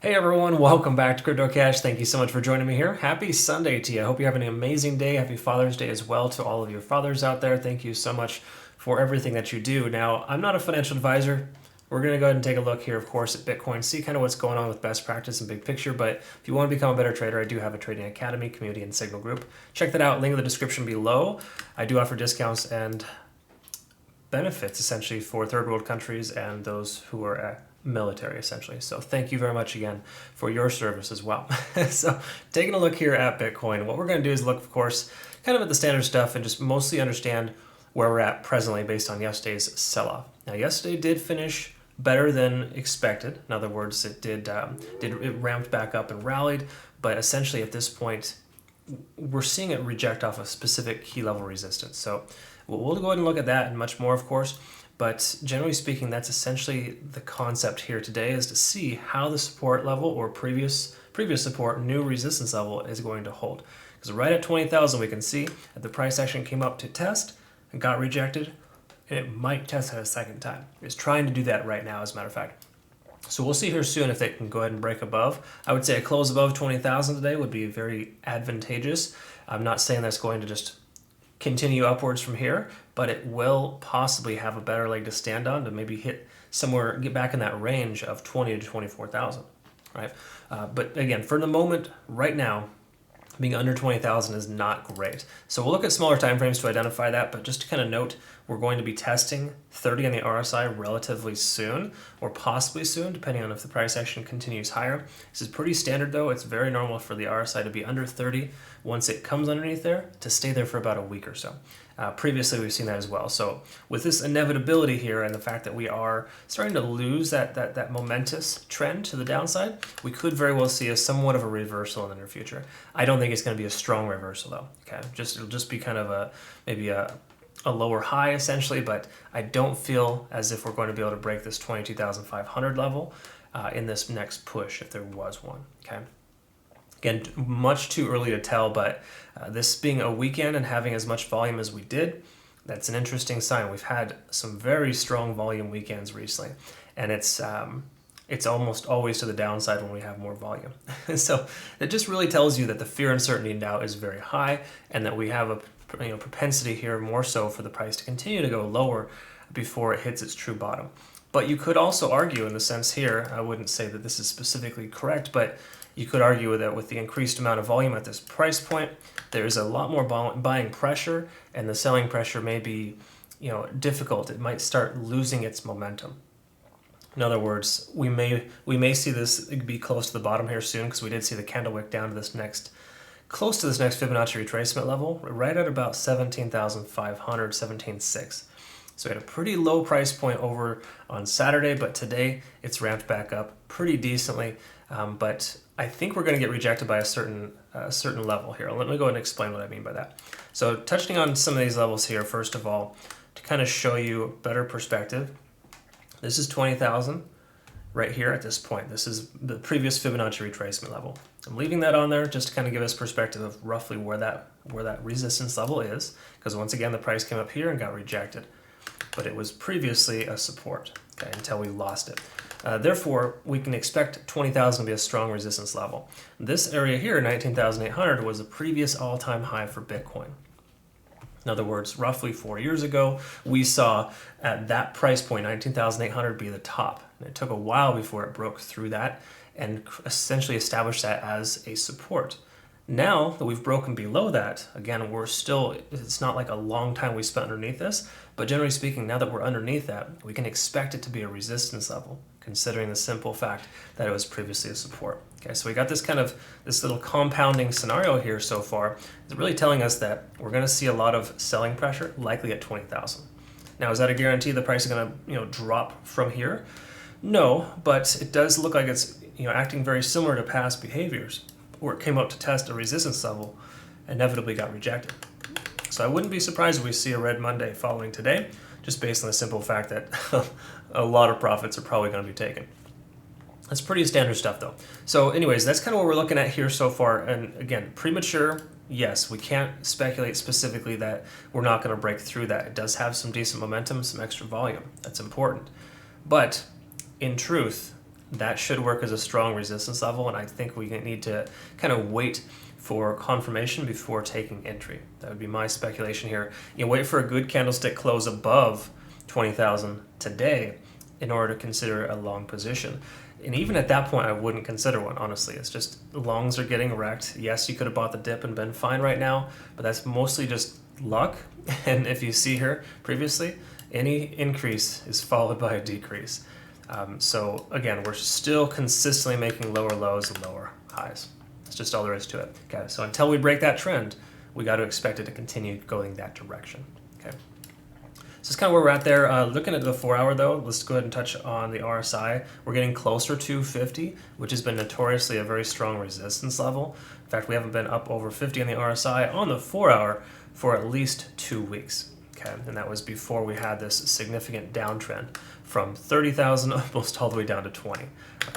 Hey everyone, welcome back to CryptoCache. Thank you so much for joining me here. Happy Sunday to you. I hope you're having an amazing day. Happy Father's Day as well to all of your fathers out there. Thank you so much for everything that you do. Now, I'm not a financial advisor. We're going to go ahead and take a look here, of course, at Bitcoin, see kind of what's going on with best practice and big picture. But if you want to become a better trader, I do have a trading academy, community, and signal group. Check that out. Link in the description below. I do offer discounts and benefits essentially for third world countries and those who are military essentially. So thank you very much again for your service as well. So taking a look here at Bitcoin, what we're going to do is look, of course, kind of at the standard stuff and just mostly understand where we're at presently based on yesterday's sell-off. Now yesterday did finish better than expected. In other words, it ramped back up and rallied, but essentially at this point we're seeing it reject off a specific key level resistance. So we'll go ahead and look at that and much more, of course. But generally speaking, that's essentially the concept here today, is to see how the support level or previous support, new resistance level is going to hold. Because right at 20,000, we can see that the price action came up to test and got rejected, and it might test it a second time. It's trying to do that right now, as a matter of fact. So we'll see here soon if they can go ahead and break above. I would say a close above 20,000 today would be very advantageous. I'm not saying that's going to just continue upwards from here, but it will possibly have a better leg to stand on to maybe hit somewhere, get back in that range of 20 to 24,000, right? But again, for the moment, right now, being under 20,000 is not great. So we'll look at smaller time frames to identify that, but just to kind of note, we're going to be testing 30 on the RSI relatively soon, or possibly soon, depending on if the price action continues higher. This is pretty standard though. It's very normal for the RSI to be under 30 once it comes underneath there, to stay there for about a week or so. Previously, we've seen that as well. So with this inevitability here and the fact that we are starting to lose that momentous trend to the downside, we could very well see somewhat of a reversal in the near future. I don't think it's going to be a strong reversal though. Okay, it'll just be kind of maybe a lower high essentially, but I don't feel as if we're going to be able to break this 22,500 level in this next push if there was one. Okay. Again, much too early to tell, but this being a weekend and having as much volume as we did, that's an interesting sign. We've had some very strong volume weekends recently, and it's almost always to the downside when we have more volume. So that just really tells you that the fear, uncertainty, and doubt is very high, and that we have a propensity here more so for the price to continue to go lower before it hits its true bottom. But you could also argue in the sense here, I wouldn't say that this is specifically correct, but you could argue that with the increased amount of volume at this price point, there's a lot more buying pressure, and the selling pressure may be, difficult. It might start losing its momentum. In other words, we may see this be close to the bottom here soon, because we did see the candle wick down to close to this next Fibonacci retracement level, right at about 17,500, 17,600. So we had a pretty low price point over on Saturday, but today it's ramped back up pretty decently. But I think we're going to get rejected by a certain level here. Let me go ahead and explain what I mean by that. So touching on some of these levels here, first of all, to kind of show you better perspective, this is 20,000 right here at this point. This is the previous Fibonacci retracement level. I'm leaving that on there just to kind of give us perspective of roughly where that resistance level is, because once again, the price came up here and got rejected. But it was previously a support, okay, until we lost it. Therefore, we can expect 20,000 to be a strong resistance level. This area here, 19,800, was a previous all-time high for Bitcoin. In other words, roughly 4 years ago, we saw at that price point, 19,800 be the top. And it took a while before it broke through that and essentially established that as a support. Now that we've broken below that, again, it's not like a long time we spent underneath this, but generally speaking, now that we're underneath that, we can expect it to be a resistance level, considering the simple fact that it was previously a support. Okay, so we got this little compounding scenario here so far. It's really telling us that we're going to see a lot of selling pressure, likely at 20,000. Now, is that a guarantee the price is going to drop from here? No, but it does look like it's acting very similar to past behaviors, where it came up to test a resistance level, inevitably got rejected. So I wouldn't be surprised if we see a red Monday following today, just based on the simple fact that a lot of profits are probably going to be taken. That's pretty standard stuff though. So anyways, that's kind of what we're looking at here so far. And again, premature, yes, we can't speculate specifically that we're not going to break through that. It does have some decent momentum, some extra volume. That's important. But in truth, that should work as a strong resistance level, and I think we need to kind of wait for confirmation before taking entry. That would be my speculation here. You wait for a good candlestick close above 20,000 today in order to consider a long position. And even at that point, I wouldn't consider one, honestly. It's just longs are getting wrecked. Yes, you could have bought the dip and been fine right now, but that's mostly just luck. And if you see here previously, any increase is followed by a decrease. So again, we're still consistently making lower lows and lower highs. That's just all there is to it. Okay, so until we break that trend, we got to expect it to continue going that direction. Okay. So it's kind of where we're at there. Looking at the 4 hour though, let's go ahead and touch on the RSI. We're getting closer to 50, which has been notoriously a very strong resistance level. In fact, we haven't been up over 50 on the RSI on the 4 hour for at least 2 weeks. Okay, and that was before we had this significant downtrend from 30,000 almost all the way down to 20.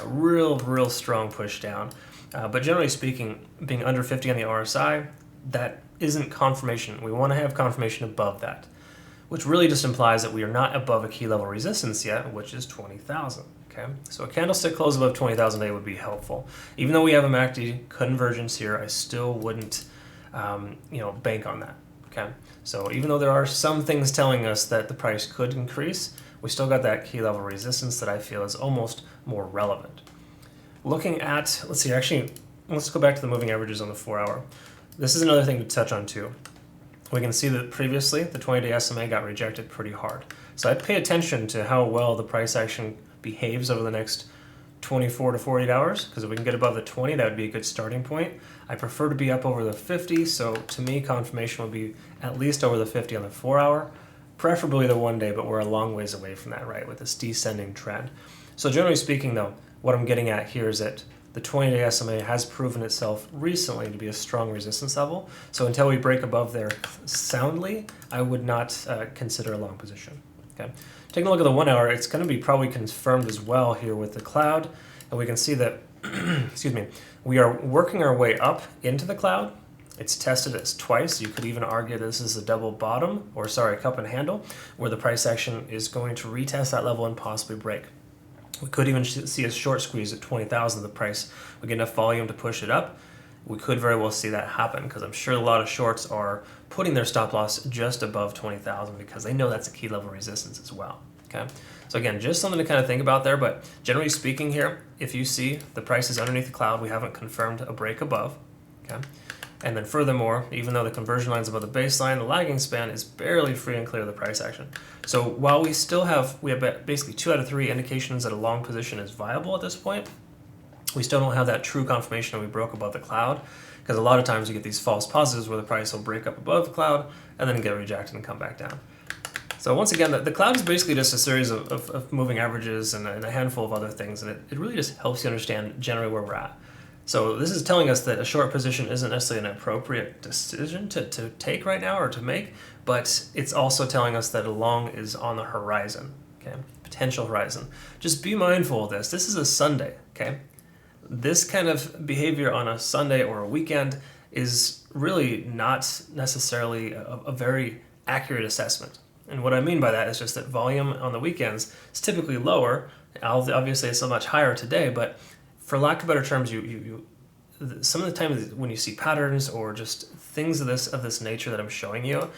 A real strong push down. But generally speaking, being under 50 on the RSI, that isn't confirmation. We want to have confirmation above that, which really just implies that we are not above a key level resistance yet, which is 20,000. Okay, so a candlestick close above 20,000 a day would be helpful. Even though we have a MACD convergence here, I still wouldn't, bank on that. Okay, so even though there are some things telling us that the price could increase, we still got that key level resistance that I feel is almost more relevant. Looking at, let's go back to the moving averages on the 4 hour. This is another thing to touch on too. We can see that previously the 20-day SMA got rejected pretty hard. So I'd pay attention to how well the price action behaves over the next 24 to 48 hours, because if we can get above the 20, that would be a good starting point. I prefer to be up over the 50, so to me, confirmation would be at least over the 50 on the 4 hour, preferably the 1 day, but we're a long ways away from that, right, with this descending trend. So generally speaking, though, what I'm getting at here is that the 20-day SMA has proven itself recently to be a strong resistance level. So until we break above there soundly, I would not consider a long position. Okay. Taking a look at the 1 hour, it's going to be probably confirmed as well here with the cloud. And we can see that, we are working our way up into the cloud. It's tested it twice. You could even argue this is a double bottom, cup and handle, where the price action is going to retest that level and possibly break. We could even see a short squeeze at 20,000. The price, we get enough volume to push it up. We could very well see that happen, because I'm sure a lot of shorts are putting their stop loss just above 20,000 because they know that's a key level resistance as well. Okay, so again, just something to kind of think about there. But generally speaking here, if you see the price is underneath the cloud, we haven't confirmed a break above. Okay, and then furthermore, even though the conversion line is above the baseline, the lagging span is barely free and clear of the price action. So while we have basically 2 out of 3 indications that a long position is viable at this point, we still don't have that true confirmation that we broke above the cloud, because a lot of times you get these false positives where the price will break up above the cloud and then get rejected and come back down. So once again, the cloud is basically just a series of moving averages and a handful of other things, and it really just helps you understand generally where we're at. So this is telling us that a short position isn't necessarily an appropriate decision to take right now or to make, but it's also telling us that a long is on the horizon, okay? Potential horizon. Just be mindful of this. This is a Sunday, okay? This kind of behavior on a Sunday or a weekend is really not necessarily a very accurate assessment. And what I mean by that is just that volume on the weekends is typically lower. Obviously, it's so much higher today, but for lack of better terms, some of the time when you see patterns or just things of this nature that I'm showing you,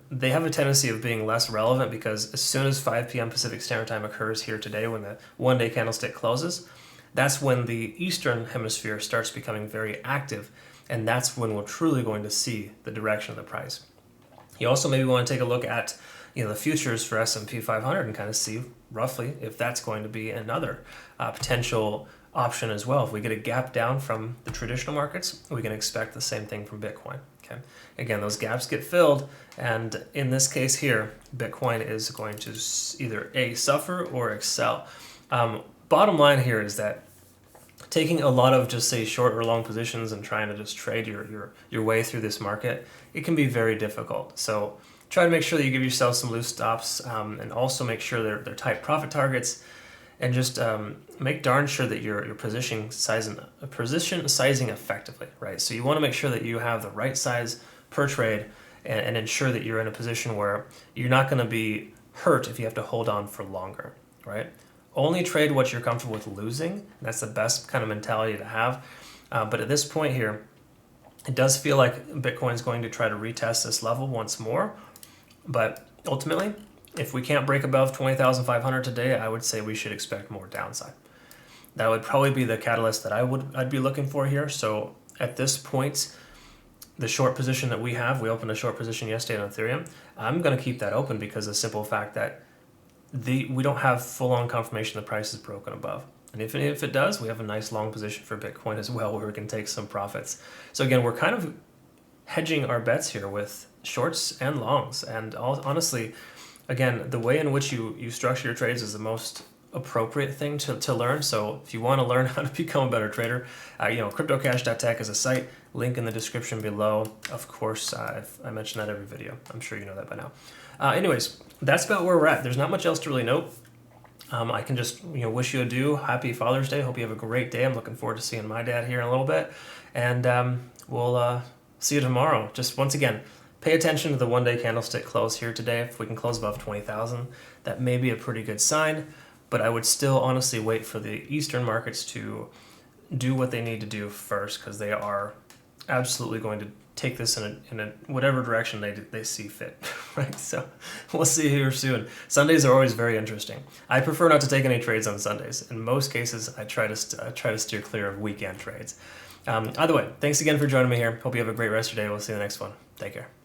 they have a tendency of being less relevant, because as soon as 5 p.m. Pacific Standard Time occurs here today, when the 1 day candlestick closes, that's when the Eastern Hemisphere starts becoming very active, and that's when we're truly going to see the direction of the price. You also maybe want to take a look at the futures for S&P 500 and kind of see roughly if that's going to be another potential option as well. If we get a gap down from the traditional markets, we can expect the same thing from Bitcoin. Okay. Again, those gaps get filled, and in this case here, Bitcoin is going to either suffer or excel. Bottom line here is that taking a lot of just say short or long positions and trying to just trade your way through this market, it can be very difficult. So try to make sure that you give yourself some loose stops, and also make sure they're tight profit targets, and just make darn sure that you're position sizing effectively, right? So you want to make sure that you have the right size per trade, and ensure that you're in a position where you're not going to be hurt if you have to hold on for longer, right? only trade what you're comfortable with losing. That's the best kind of mentality to have. But at this point here, it does feel like Bitcoin is going to try to retest this level once more. But ultimately, if we can't break above 20,500 today, I would say we should expect more downside. That would probably be the catalyst that I'd be looking for here. So at this point, the short position that we have, we opened a short position yesterday on Ethereum. I'm going to keep that open because of the simple fact that we don't have full-on confirmation the price is broken above. And if it does, we have a nice long position for Bitcoin as well where we can take some profits. So again, we're kind of hedging our bets here with shorts and longs. And honestly, again, the way in which you structure your trades is the most appropriate thing to learn. So if you want to learn how to become a better trader, CryptoCache.tech is a site, link in the description below. Of course, I mention that every video. I'm sure you know that by now. Anyways, that's about where we're at. There's not much else to really note. I can just wish you adieu. Happy Father's Day. Hope you have a great day. I'm looking forward to seeing my dad here in a little bit. And we'll see you tomorrow. Just once again, pay attention to the one-day candlestick close here today. If we can close above 20,000, that may be a pretty good sign. But I would still honestly wait for the Eastern markets to do what they need to do first, because they are absolutely going to take this in a whatever direction they see fit, right? So we'll see here soon. Sundays are always very interesting. I prefer not to take any trades on Sundays. In most cases, I try to steer clear of weekend trades. Either way, thanks again for joining me here. Hope you have a great rest of your day. We'll see you in the next one. Take care.